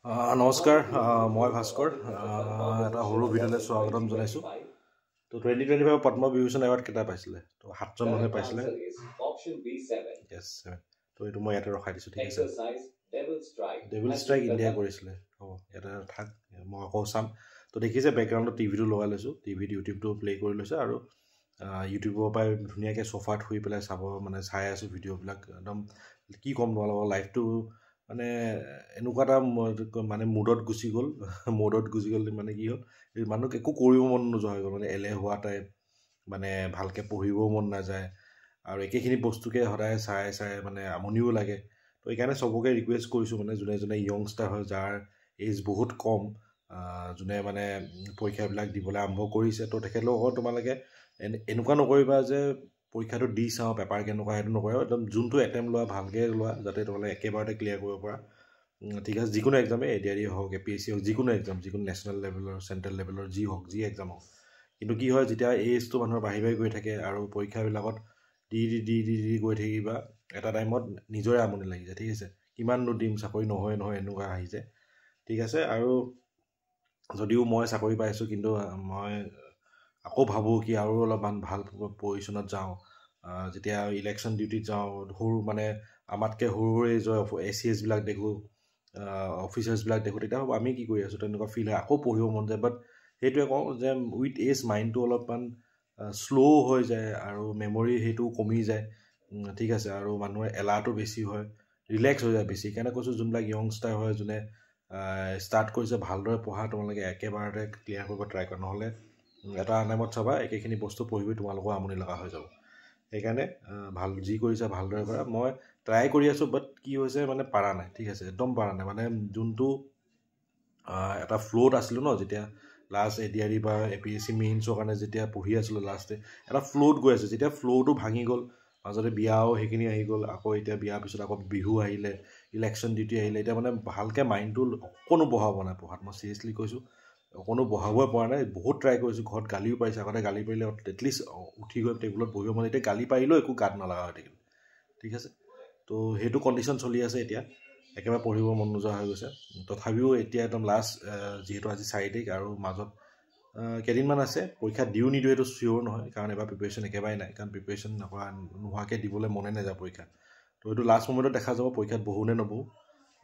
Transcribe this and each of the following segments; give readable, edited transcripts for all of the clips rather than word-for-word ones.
নমস্কাৰ মই ভাস্কৰ এটা সৰু ভিডিঅ'লৈ স্বাগতম জনাইছোঁ তো 2025 পদ্ম বিভূষণ এৱাৰ্ড কেইটা পাইছিলে তো 7জন মানুহে পাইছিলে য়েছ তো এইটো মই ইয়াতে ৰখাই দিছোঁ ঠিক আছে ডেভিল ষ্ট্ৰাইক ইণ্ডিয়াই কৰিছিলে হ'ব ইয়াতে থাক মই আকৌ চাম তো দেখিছে বেকগ্ৰাউণ্ডত টিভিটো লগাই লৈছোঁ টিভিত ইউটিউবটো প্লে' কৰি লৈছোঁ আৰু ইউটিউবৰ পৰাই ধুনীয়াকৈ চফাত শুই পেলাই চাব মানে চাই আছোঁ ভিডিঅ'বিলাক একদম কি ক'ম তোমালোকৰ লাইফটো মানে এনেকুৱা এটা মানে মুডত গুচি গ'ল মানে কি হ'ল মানুহক একো কৰিব মন নোযোৱা হৈ গ'ল মানে এলেহুৱা টাইপ মানে ভালকৈ পঢ়িবও মন নাযায় আৰু একেখিনি বস্তুকে সদায় চাই মানে আমনিও লাগে তো সেইকাৰণে চবকে ৰিকুৱেষ্ট কৰিছোঁ মানে যোনে য়ংষ্টাৰ হয় যাৰ এজ বহুত কম যোনে মানে পৰীক্ষাবিলাক দিবলৈ আৰম্ভ কৰিছে তো তেখেতলোকক তোমালোকে এনেকুৱা নকৰিবা যে পৰীক্ষাটো দি চাওঁ পেপাৰ কেনেকুৱা সেইটো নকৰিবা একদম যোনটো এটেম্প লোৱা ভালকৈ লোৱা যাতে তোমালোকে একেবাৰতে ক্লিয়াৰ কৰিব পৰা ঠিক আছে যিকোনো এক্সামে ADRE হওক APSC হওক যিকোনো এক্সাম যিকোনো নেশ্যনেল লেভেলৰ চেণ্ট্ৰেল লেভেলৰ যি হওক যি এক্সাম হওক কিন্তু কি হয় যেতিয়া এজটো মানুহৰ বাঢ়ি গৈ থাকে আৰু পৰীক্ষাবিলাকত দি গৈ থাকিবা এটা টাইমত নিজৰে আমনি লাগি যায় ঠিক আছে কিমাননো দিম চাকৰি নহয় এনেকুৱা আহি যায় ঠিক আছে আৰু যদিও মই চাকৰি পাইছোঁ কিন্তু মই আকৌ ভাবোঁ কি আৰু অলপমান ভাল পজিশ্যনত যাওঁ যেতিয়া ইলেকশ্যন ডিউটিত যাওঁ সৰু মানে আমাতকৈ সৰু এজৰ ACS বিলাক দেখোঁ অফিচাৰ্ছবিলাক দেখোঁ তেতিয়া হ'ব আমি কি কৰি আছোঁ তেনেকুৱা ফিল হয় আকৌ পঢ়িব মন যায় বাট সেইটোৱে কওঁ যে উইথ এজ মাইণ্ডটো অলপমান শ্ল' হৈ যায় আৰু মেমৰি সেইটো কমি যায় ঠিক আছে আৰু মানুহৰ এলাহটো বেছি হয় ৰিলেক্স হৈ যায় বেছি সেইকাৰণে কৈছোঁ যোনবিলাক য়ংষ্টাৰ হয় যোনে ষ্টাৰ্ট কৰিছে ভালদৰে পঢ়া তোমালোকে একেবাৰতে ক্লিয়াৰ কৰিব ট্ৰাই কৰা নহ'লে এটা টাইমত চাবা একেখিনি বস্তু পঢ়িবই তোমালোকৰ আমনি লগা হৈ যাব সেইকাৰণে ভাল যি কৰিছা ভালদৰে কৰা মই ট্ৰাই কৰি আছোঁ বাট কি হৈছে মানে পাৰা নাই ঠিক আছে একদম পাৰা নাই মানে যোনটো এটা ফ্ল'ত আছিলোঁ ন যেতিয়া লাষ্ট ADRE বা APSC মেইনছৰ কাৰণে যেতিয়া পঢ়ি আছিলোঁ লাষ্টে এটা ফ্ল'ত গৈ আছে যেতিয়া ফ্ল'টো ভাঙি গ'ল মাজতে বিয়াও সেইখিনি আহি গ'ল আকৌ এতিয়া বিয়াৰ পিছত আকৌ বিহু আহিলে ইলেকশ্যন ডিউটি আহিলে এতিয়া মানে ভালকৈ মাইণ্ডটো অকণো বহাব নাই পঢ়াত মই চিৰিয়াছলি কৈছোঁ অকণো বহাবই পৰা নাই বহুত ট্ৰাই কৰিছোঁ ঘৰত গালিও পাৰিছে আগতে গালি পাৰিলে এটলিষ্ট উঠি গৈ টেবুলত বহিব মানে এতিয়া গালি পাৰিলেও একো গাত নলগা হৈ থাকিল ঠিক আছে তো সেইটো কণ্ডিশ্যন চলি আছে এতিয়া একেবাৰে পঢ়িব মন নোযোৱা হৈ গৈছে তথাপিও এতিয়া একদম লাষ্ট যিহেতু আজি 4 তাৰিখ আৰু মাজত কেইদিনমান আছে পৰীক্ষা দিও নিদিওঁ এইটো চিয়'ৰ নহয় কাৰণ এবাৰ প্ৰিপেৰেশ্যন একেবাৰে নাই কাৰণ প্ৰিপেৰেশ্যন নোহোৱাকৈ দিবলৈ মনে নাযায় পৰীক্ষা তো এইটো লাষ্ট মমেণ্টত দেখা যাব পৰীক্ষাত বহো নে নবহো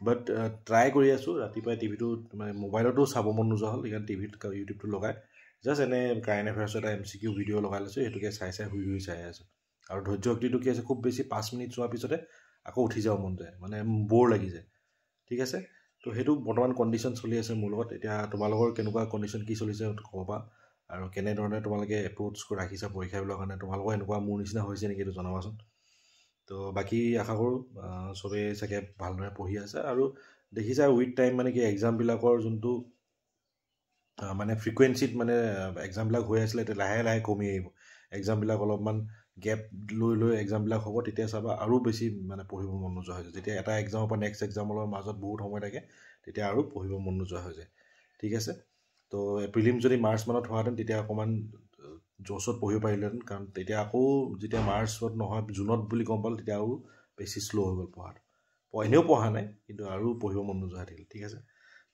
বাট ট্ৰাই কৰি আছোঁ ৰাতিপুৱাই টিভিটো মানে মোবাইলতো চাব মন নোযোৱা হ'ল সেইকাৰণে টিভিত ইউটিউবটো লগাই জাষ্ট এনে কাৰেণ্ট এফেয়াৰ্ছৰ এটা MCQ ভিডিঅ' লগাই লৈছোঁ সেইটোকে চাই শুই চাই আছোঁ আৰু ধৈৰ্য শক্তিটো কি আছে খুব বেছি 5 মিনিট চোৱাৰ পিছতে আকৌ উঠি যাব মন যায় মানে বৰ লাগি যায় ঠিক আছে তো সেইটো বৰ্তমান কণ্ডিশ্যন চলি আছে মোৰ লগত এতিয়া তোমালোকৰ কেনেকুৱা কণ্ডিশ্যন কি চলিছে ক'বা আৰু কেনেধৰণে তোমালোকে এপ্ৰ'চ ৰাখিছা পৰীক্ষাবিলাকৰ কাৰণে তোমালোকৰ এনেকুৱা মোৰ নিচিনা হৈছে নেকি এইটো জনাবাচোন তো বাকী আশা কৰোঁ চবেই চাগে ভালদৰে পঢ়ি আছে আৰু দেখিছা উইথ টাইম মানে কি এক্সামবিলাকৰ যোনটো মানে ফ্ৰিকুৱেঞ্চিত মানে এক্সামবিলাক হৈ আছিলে এতিয়া লাহে কমি আহিব এক্সামবিলাক অলপমান গেপ লৈ এক্সামবিলাক হ'ব তেতিয়া চাবা আৰু বেছি মানে পঢ়িব মন নোযোৱা হৈ যায় যেতিয়া এটা এক্সামৰ পৰা নেক্সট এক্সামৰ মাজত বহুত সময় থাকে তেতিয়া আৰু পঢ়িব মন নোযোৱা হৈ যায় ঠিক আছে তো প্ৰিলিম যদি মাৰ্চ মানত হোৱাহেঁতেন তেতিয়া অকণমান জ'চত পঢ়িব পাৰিলেহেঁতেন কাৰণ তেতিয়া আকৌ যেতিয়া মাৰ্চত নহয় জুনত বুলি গম পালোঁ তেতিয়া আৰু বেছি শ্ল' হৈ গ'ল পঢ়াটো এনেও পঢ়া নাই কিন্তু আৰু পঢ়িব মন নোযোৱা হৈ থাকিল ঠিক আছে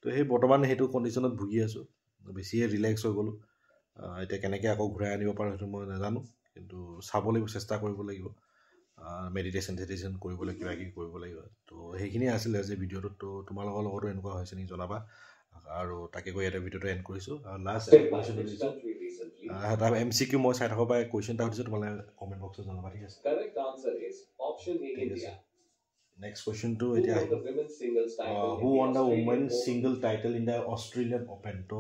তো সেই বৰ্তমান সেইটো কণ্ডিশ্যনত ভুগি আছোঁ বেছিয়ে ৰিলেক্স হৈ গ'লোঁ এতিয়া কেনেকৈ আকৌ ঘূৰাই আনিব পাৰোঁ সেইটো মই নাজানো কিন্তু চাব লাগিব চেষ্টা কৰিব লাগিব মেডিটেশ্যন কৰিবলৈ কিবা কিবি কৰিব লাগিব তো সেইখিনিয়ে আছিলে আজি ভিডিঅ'টোত তো তোমালোকৰ লগতো এনেকুৱা হৈছে নেকি জনাবা আৰু তাকে কৈ ইয়াতে ভিডিঅ'টো এণ্ড কৰিছোঁ আৰু লাষ্ট কুৱেশ্যন দিছোঁ এটা MCQ মই চাই থাকোঁ বা কুৱেশ্যন এটা সুধিছোঁ তোমালোকে কমেণ্ট বক্সত জনাবা ঠিক আছে নেক্সট কুৱেশ্যনটো এতিয়া who won the women single title in the Australian Open তো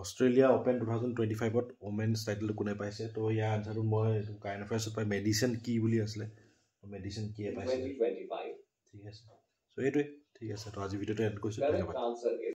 অষ্ট্ৰেলিয়া অ'পেন 2025ত ওমেন্স টাইটেলটো কোনে পাইছে তো ইয়াৰ আনচাৰটো মই কাৰেণ্ট এফেয়াৰ্ছত পাই মেডিচিন কি বুলি আছিলে মেডিচিন কিয়ে পাইছে ঠিক আছে চ' এইটোৱে ঠিক আছে তো আজি ভিডিঅ'টো এণ্ড কৰিছোঁ ধন্যবাদ